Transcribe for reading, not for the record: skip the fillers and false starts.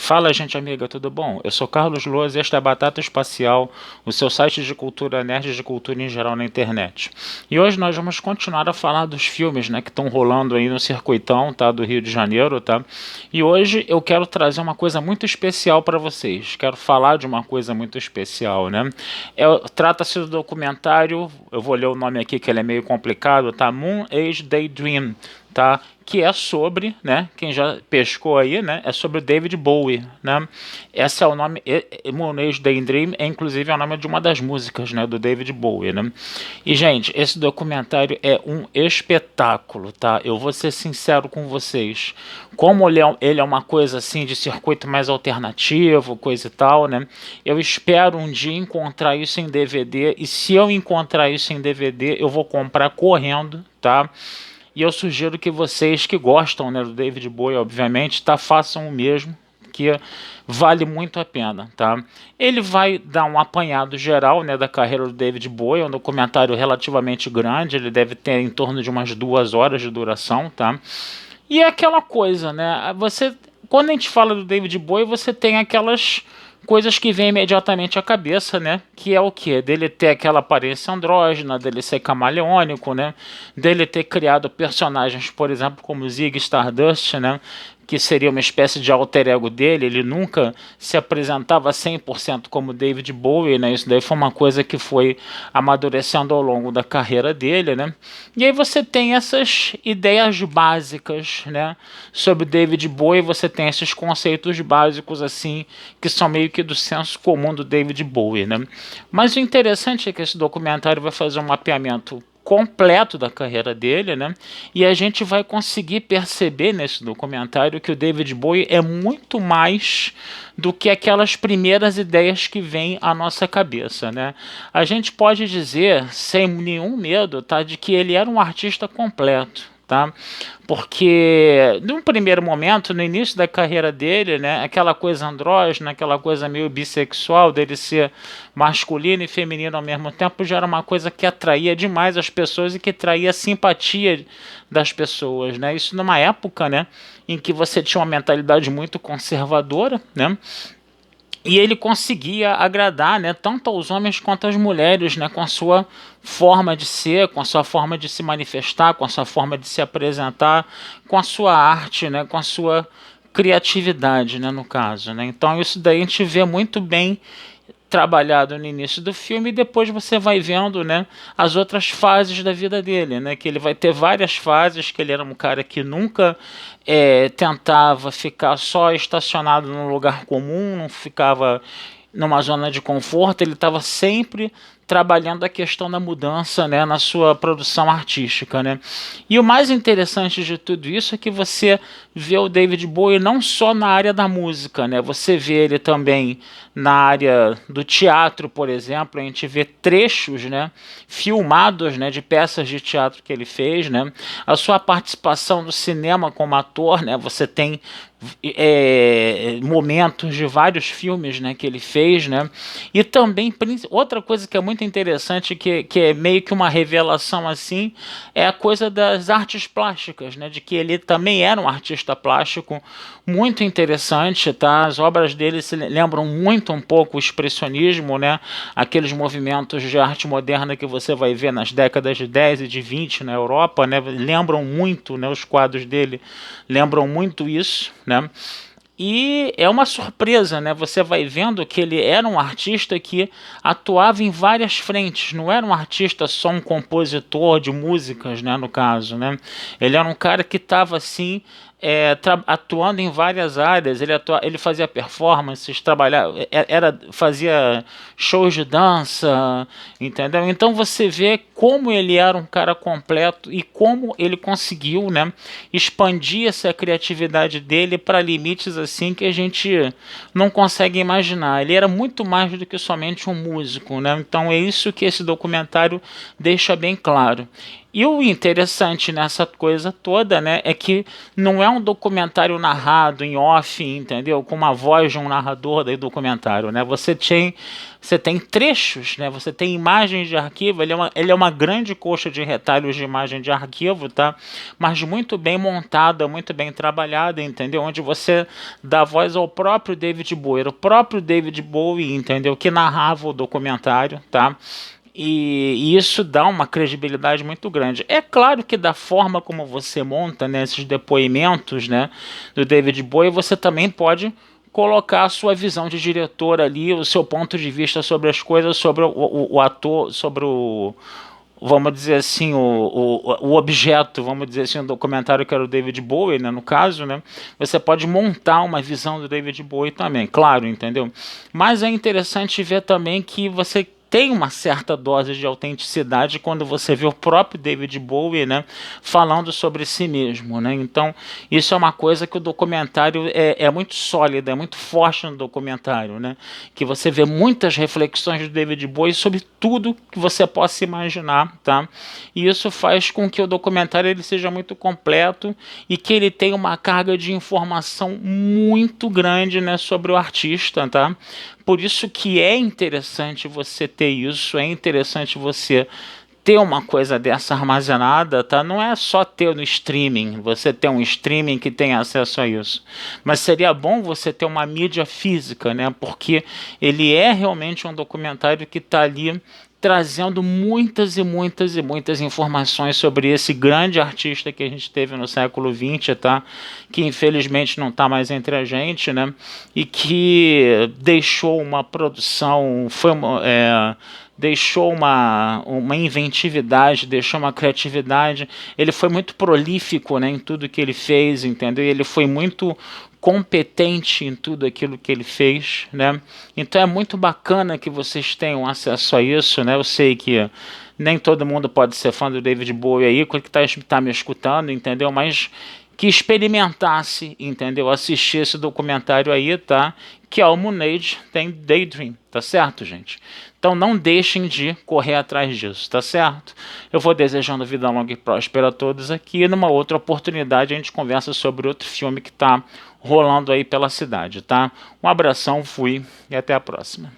Fala, gente amiga, tudo bom? Eu sou Carlos Loas e esta é a Batata Espacial, o seu site de cultura nerd e de cultura em geral na internet. E hoje nós vamos continuar a falar dos filmes, né, que estão rolando aí no circuitão, tá, do Rio de Janeiro, tá? E hoje eu quero trazer uma coisa muito especial para vocês. Quero falar de uma coisa muito especial, né? Trata-se do documentário, eu vou ler o nome aqui que ele é meio complicado, tá? Moon Age Daydream, tá? Que é sobre, né? Quem já pescou aí, né? É sobre o David Bowie, né? Esse é o nome, Moon Age Daydream é inclusive o nome de uma das músicas, né? Do David Bowie, né? E gente, esse documentário é um espetáculo, tá? Eu vou ser sincero com vocês. Como ele é uma coisa assim de circuito mais alternativo, coisa e tal, né? Eu espero um dia encontrar isso em DVD e se eu encontrar isso em DVD, eu vou comprar correndo, tá? E eu sugiro que vocês que gostam, né, do David Bowie, obviamente, tá, façam o mesmo, que vale muito a pena, tá? Ele vai dar um apanhado geral, né, da carreira do David Bowie, é um documentário relativamente grande, ele deve ter em torno de umas 2 horas de duração, tá? E é aquela coisa, né? Quando a gente fala do David Bowie, você tem aquelas coisas que vêm imediatamente à cabeça, né? Que é o quê? Dele ter aquela aparência andrógena, dele ser camaleônico, né? Dele ter criado personagens, por exemplo, como Ziggy Stardust, né? Que seria uma espécie de alter ego dele, ele nunca se apresentava 100% como David Bowie, né? Isso daí foi uma coisa que foi amadurecendo ao longo da carreira dele, né? E aí você tem essas ideias básicas, né? Sobre David Bowie, você tem esses conceitos básicos, assim, que são meio que do senso comum do David Bowie, né? Mas o interessante é que esse documentário vai fazer um mapeamento completo da carreira dele, né? E a gente vai conseguir perceber nesse documentário que o David Bowie é muito mais do que aquelas primeiras ideias que vêm à nossa cabeça, né? A gente pode dizer, sem nenhum medo, tá, de que ele era um artista completo, tá? Porque num primeiro momento, no início da carreira dele, né, aquela coisa andrógena, aquela coisa meio bissexual dele ser masculino e feminino ao mesmo tempo, já era uma coisa que atraía demais as pessoas e que atraía a simpatia das pessoas, né? Isso numa época, né, em que você tinha uma mentalidade muito conservadora, né? E ele conseguia agradar, né, tanto aos homens quanto às mulheres, né, com a sua forma de ser, com a sua forma de se manifestar, com a sua forma de se apresentar, com a sua arte, né, com a sua criatividade, né, no caso, né? Então isso daí a gente vê muito bem trabalhado no início do filme e depois você vai vendo, né, as outras fases da vida dele, né, que ele vai ter várias fases, que ele era um cara que nunca tentava ficar só estacionado num lugar comum, não ficava numa zona de conforto, ele estava sempre trabalhando a questão da mudança, né, na sua produção artística, né? E o mais interessante de tudo isso é que você vê o David Bowie não só na área da música, né? Você vê ele também na área do teatro, por exemplo, a gente vê trechos, né, filmados, né, de peças de teatro que ele fez, né? A sua participação no cinema como ator, né? Você tem momentos de vários filmes, né, que ele fez, né? E também outra coisa que é muito interessante, que é meio que uma revelação assim, é a coisa das artes plásticas, né? De que ele também era um artista plástico muito interessante, tá? As obras dele se lembram muito um pouco o expressionismo, né? Aqueles movimentos de arte moderna que você vai ver nas décadas de 10 e de 20 na Europa, né? Lembram muito, né? Os quadros dele lembram muito isso, né? E é uma surpresa, né? Você vai vendo que ele era um artista que atuava em várias frentes, não era um artista só um compositor de músicas, né? No caso, né? Ele era um cara que estava assim atuando em várias áreas, ele fazia performances, fazia shows de dança, entendeu? Então você vê como ele era um cara completo e como ele conseguiu, né, expandir essa criatividade dele para limites assim que a gente não consegue imaginar. Ele era muito mais do que somente um músico, né? Então é isso que esse documentário deixa bem claro. E o interessante nessa coisa toda, né, é que não é um documentário narrado em off, entendeu? Com uma voz de um narrador do documentário, né? Você tem trechos, né? Você tem imagens de arquivo. Ele é uma grande coxa de retalhos de imagem de arquivo, tá? Mas muito bem montada, muito bem trabalhada, entendeu? Onde você dá voz ao próprio David Bowie, era o próprio David Bowie, entendeu? Que narrava o documentário, tá? E isso dá uma credibilidade muito grande. É claro que da forma como você monta, né, esses depoimentos, né, do David Bowie, você também pode colocar a sua visão de diretor ali, o seu ponto de vista sobre as coisas, sobre o ator, sobre o, vamos dizer assim, o objeto, vamos dizer assim, o documentário que era o David Bowie, né, no caso, né, você pode montar uma visão do David Bowie também, claro, entendeu? Mas é interessante ver também que você tem uma certa dose de autenticidade quando você vê o próprio David Bowie, né, falando sobre si mesmo, né? Então isso é uma coisa que o documentário é muito sólida, é muito forte no documentário, né? Que você vê muitas reflexões do David Bowie sobre tudo que você possa imaginar, tá? E isso faz com que o documentário ele seja muito completo e que ele tenha uma carga de informação muito grande, né, sobre o artista, tá? Por isso que é interessante você ter isso, é interessante você ter uma coisa dessa armazenada, tá? Não é só ter no streaming, você ter um streaming que tem acesso a isso. Mas seria bom você ter uma mídia física, né? Porque ele é realmente um documentário que está ali trazendo muitas e muitas e muitas informações sobre esse grande artista que a gente teve no século XX, tá? Que infelizmente não está mais entre a gente, né? E que deixou uma produção, deixou uma inventividade, deixou uma criatividade. Ele foi muito prolífico, né, em tudo que ele fez, entendeu? Ele foi muito competente em tudo aquilo que ele fez, né? Então é muito bacana que vocês tenham acesso a isso, né? Eu sei que nem todo mundo pode ser fã do David Bowie aí, que tá me escutando, entendeu? Mas que experimentasse, entendeu? Assistir esse documentário aí, tá? Que é o Moon Age tem Daydream, tá certo, gente? Então não deixem de correr atrás disso, tá certo? Eu vou desejando vida longa e próspera a todos aqui. E numa outra oportunidade a gente conversa sobre outro filme que tá rolando aí pela cidade, tá? Um abração, fui e até a próxima.